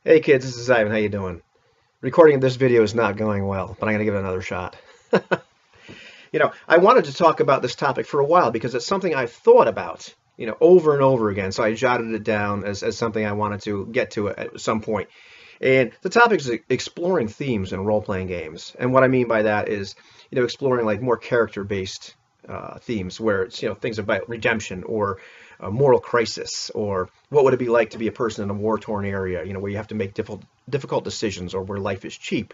Hey kids, this is Ivan. How you doing? Recording this video is not going well, but I'm going to give it another shot. I wanted to talk about this topic for a while because it's something I've thought about, over and over again. So I jotted it down as something I wanted to get to at some point. And the topic is exploring themes in role-playing games. And what I mean by that is, exploring like more character-based themes where it's, things about redemption or a moral crisis or what would it be like to be a person in a war-torn area, where you have to make difficult decisions or where life is cheap.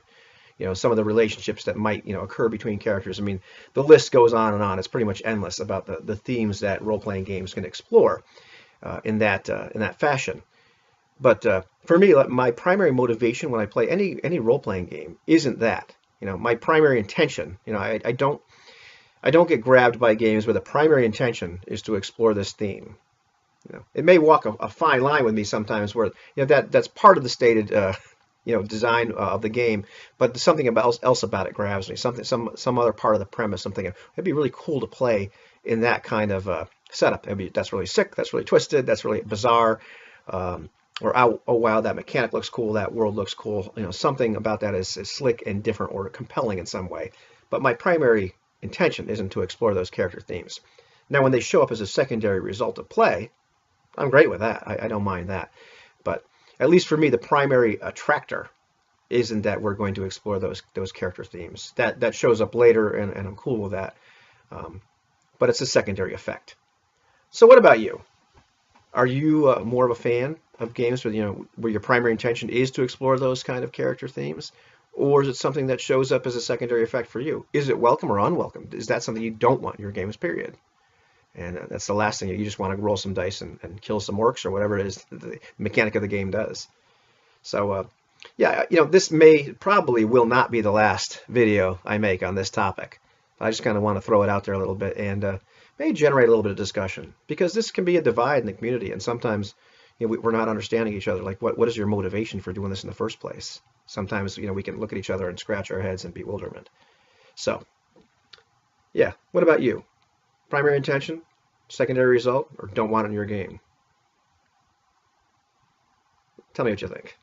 Some of the relationships that might, occur between characters. I mean, the list goes on and on. It's pretty much endless about the themes that role-playing games can explore in that fashion. But for me, like, my primary motivation when I play any role-playing game isn't that. My primary intention. I don't get grabbed by games where the primary intention is to explore this theme. It may walk a fine line with me sometimes, where that's part of the stated design of the game, but something else about it grabs me. Some other part of the premise. I'm thinking it'd be really cool to play in that kind of setup. That's really sick. That's really twisted. That's really bizarre. Or oh wow, that mechanic looks cool, that world looks cool. Something about that is slick and different or compelling in some way. But my primary intention isn't to explore those character themes. Now, when they show up as a secondary result of play, I'm great with that. I don't mind that. But at least for me, the primary attractor isn't that we're going to explore those character themes. That shows up later, and I'm cool with that. But it's a secondary effect. So what about you? Are you more of a fan of games where your primary intention is to explore those kind of character themes, or is it something that shows up as a secondary effect for you? Is it welcome or unwelcome? Is that something you don't want in your games? Period. And that's the last thing. You just want to roll some dice and kill some orcs or whatever it is the mechanic of the game does. So yeah, this probably will not be the last video I make on this topic. I just kind of want to throw it out there a little bit and may generate a little bit of discussion, because this can be a divide in the community, and sometimes we're not understanding each other. Like, what is your motivation for doing this in the first place? Sometimes we can look at each other and scratch our heads in bewilderment. So yeah, what about you? Primary intention, secondary result, or don't want it in your game? Tell me what you think.